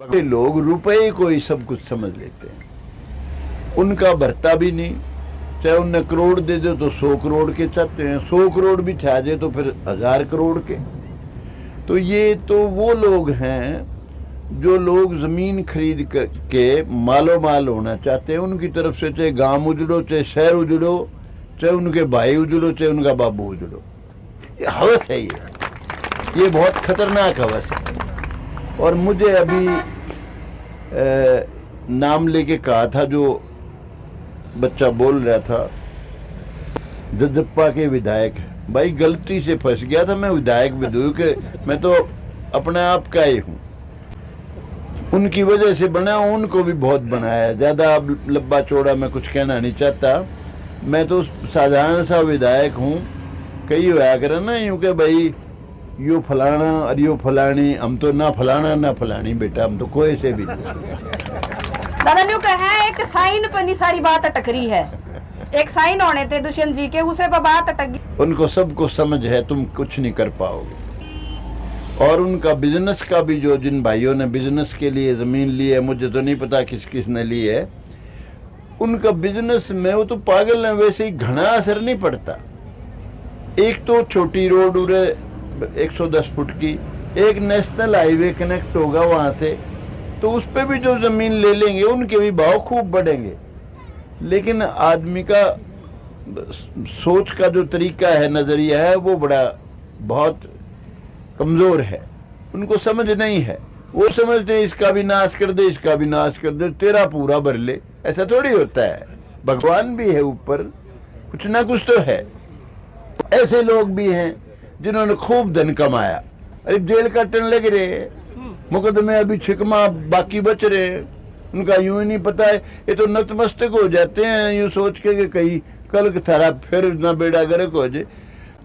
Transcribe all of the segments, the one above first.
लोग रुपए को ही सब कुछ समझ लेते हैं, उनका भरता भी नहीं। चाहे उन्हें करोड़ दे दो तो 100 करोड़ के चाहते हैं, 100 करोड़ भी ठा दे तो फिर 1000 करोड़ के। तो ये तो वो लोग हैं जो लोग जमीन खरीद के मालो माल होना चाहते हैं। उनकी तरफ से चाहे गांव उजड़ो, चाहे शहर उजड़ो, चाहे उनके भाई उजड़ो, चाहे उनका बाबू उजड़ो, ये हवस है। ये बहुत खतरनाक हवस है। और मुझे अभी नाम लेके कहा था, जो बच्चा बोल रहा था, जजप्पा के विधायक। भाई गलती से फंस गया था, मैं विधायक भी दूं कि मैं तो अपने आप का ही हूं। उनकी वजह से बना, उनको भी बहुत बनाया। ज्यादा लंबा चौड़ा मैं कुछ कहना नहीं चाहता। मैं तो साधारण सा विधायक हूं। कई होया करे ना यूं के भाई यो फलाना और यो फलानी, हम तो ना फलाना ना फलानी बेटा, हम तो कोई से भी दादा ने कहा है एक साइन पर नहीं सारी बात अटक रही है। एक साइन होने थे दुष्यंत जी के, उसे पर बात अटक गई। उनको सबको समझ है तुम कुछ नहीं कर पाओगे। और उनका बिजनेस का भी, जो जिन भाइयों ने बिजनेस के लिए जमीन ली है, मुझे तो नहीं पता किस किस ने ली है, उनका बिजनेस में वो तो पागल है। वैसे ही घना असर नहीं पड़ता। एक तो छोटी रोड उरे 110 फुट की, एक नेशनल हाईवे कनेक्ट होगा वहां से, तो उस पे भी जो जमीन ले लेंगे उनके भी भाव खूब बढ़ेंगे। लेकिन आदमी का सोच का जो तरीका है, नजरिया है, वो बड़ा बहुत कमजोर है। उनको समझ नहीं है। वो समझते हैं इसका भी नाश कर दे, इसका भी नाश कर दे, तेरा पूरा भर ले। ऐसा थोड़ी होता है। भगवान भी है ऊपर, कुछ ना कुछ तो है। ऐसे लोग भी हैं जिन्होंने खूब धन कमाया, अरे जेल काटने लग रहे, मुकदमे अभी छिकमा बाकी बच रहे। उनका यूं ही नहीं पता है, ये तो नतमस्तक हो जाते हैं यूं सोच के कि कहीं कल थारा फिर ना बेड़ा गर्क हो जाए।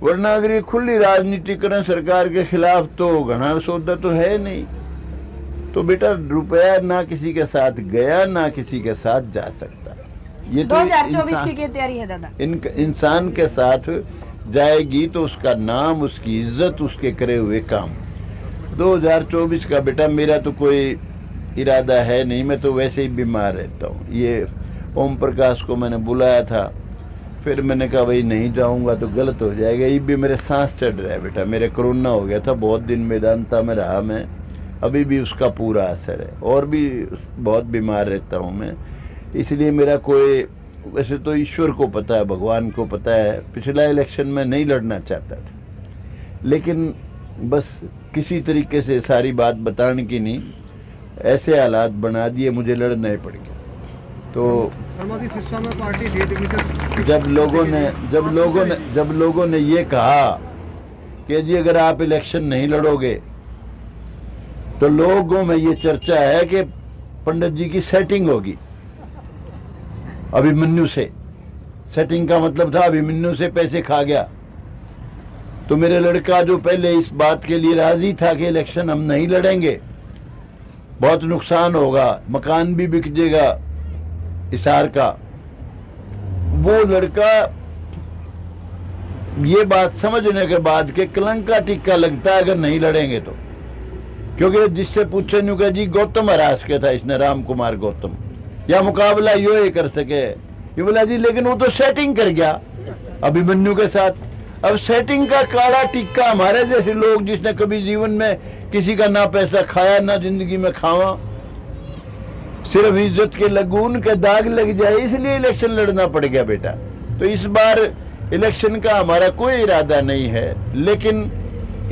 वरना अगर ये खुली राजनीति करें सरकार के खिलाफ तो घना सौदा तो है नहीं। तो बेटा रुपया ना किसी के साथ गया, ना किसी के साथ जा सकता। ये 2024 की क्या तैयारी है दादा? इंसान के साथ जाएगी तो उसका नाम, उसकी इज्जत, उसके करे हुए काम। 2024 का बेटा मेरा तो कोई इरादा है नहीं। मैं तो वैसे ही बीमार रहता हूँ। ये ओम प्रकाश को मैंने बुलाया था, फिर मैंने कहा भाई नहीं जाऊंगा तो गलत हो जाएगा। ये भी मेरे सांस चढ़ रहा है बेटा। मेरे कोरोना हो गया था, बहुत दिन मेदांता में रहा मैं, अभी भी उसका पूरा असर है। और भी बहुत बीमार रहता हूँ मैं, इसलिए मेरा कोई, वैसे तो ईश्वर को पता है, भगवान को पता है, पिछला इलेक्शन में नहीं लड़ना चाहता था, लेकिन बस किसी तरीके से सारी बात बताने की नहीं, ऐसे हालात बना दिए, मुझे लड़ना ही पड़ गया। तो जब लोगों ने ये कहा कि जी अगर आप इलेक्शन नहीं लड़ोगे, तो लोगों में ये चर्चा है कि पंडित जी की सेटिंग होगी अभिमन्यु से। सेटिंग का मतलब था अभिमन्यु से पैसे खा गया। तो मेरे लड़का जो पहले इस बात के लिए राजी था कि इलेक्शन हम नहीं लड़ेंगे, बहुत नुकसान होगा, मकान भी बिक जाएगा हिसार का, वो लड़का ये बात समझने के बाद के कलंक का टिक्का लगता है अगर नहीं लड़ेंगे तो। क्योंकि जिससे पूछे न्यू का जी गौतम हरास के था इसने, राम कुमार गौतम, या मुकाबला यो ही कर सके, ये बोला जी लेकिन वो तो सेटिंग कर गया अभिमन्यु के साथ। अब सेटिंग का काला टिक्का हमारे जैसे लोग, जिसने कभी जीवन में किसी का ना पैसा खाया ना जिंदगी में खावा, सिर्फ इज्जत के लगून के दाग लग जाए, इसलिए इलेक्शन लड़ना पड़ गया बेटा। तो इस बार इलेक्शन का हमारा कोई इरादा नहीं है, लेकिन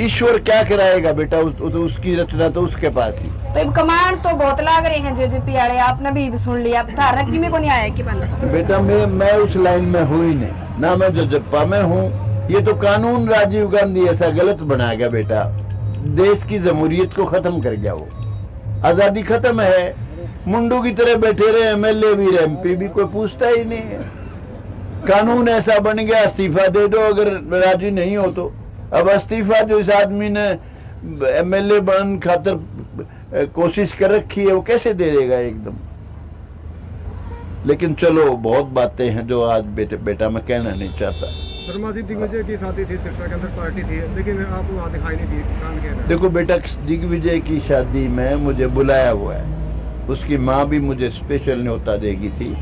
ईश्वर क्या कराएगा बेटा, उसकी रचना तो उसके पास ही। तो कमांड तो बहुत लाग रहे हैं जेजेपी वाले, आपने भी सुन लिया था, रखी में को नहीं आया कि बेटा मैं उस लाइन में हूँ ही नहीं, ना मैं जजप्पा में हूँ। ये तो कानून राजीव गांधी ऐसा गलत बना गया बेटा, देश की जमहूरियत को खत्म कर गया। वो आजादी खत्म है, मुंडू की तरह बैठे रहे एमएलए भी एमपी भी, कोई पूछता ही नहीं है। कानून ऐसा बन गया इस्तीफा दे दो अगर राजी नहीं हो तो। अब इस्तीफा जो इस आदमी ने एमएलए बन खातर कोशिश कर रखी है, वो कैसे दे देगा एकदम। लेकिन चलो बहुत बातें हैं जो आज बेटा मैं कहना नहीं चाहता। शर्मा जी, दिग्विजय की शादी थी, सिरसा के अंदर पार्टी थी, लेकिन आप वहाँ दिखाई नहीं दिए, कारण क्या है? देखो बेटा, दिग्विजय की शादी में मुझे बुलाया हुआ है, उसकी माँ भी मुझे स्पेशल न्योता देगी थी,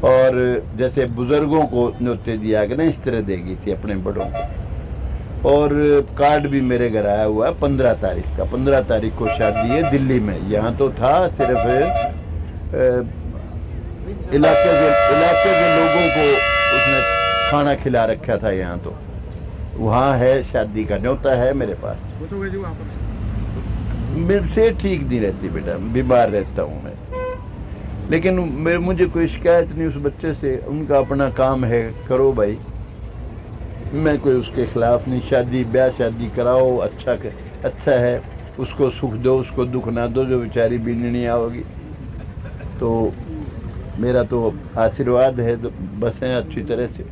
और जैसे बुजुर्गों को न्योते दिया गया ना, इस तरह देगी थी अपने बड़ों को। और कार्ड भी मेरे घर आया हुआ है 15 तारीख का। 15 तारीख को शादी है दिल्ली में। यहाँ तो था सिर्फ इलाके के लोगों को उसने खाना खिला रखा था। यहाँ तो वहाँ है, शादी का न्योता है मेरे पास। पूछोगे जी वहाँ पर? मेरे से ठीक नहीं रहती बेटा, बीमार रहता हूँ मैं, लेकिन मुझे कोई शिकायत नहीं उस बच्चे से। उनका अपना काम है, करो भाई, मैं कोई उसके खिलाफ नहीं। शादी ब्याह शादी कराओ, अच्छा है, उसको सुख दो, उसको दुख ना दो, जो बेचारी बीननी होगी। तो मेरा तो आशीर्वाद है, तो बस है अच्छी तरह से।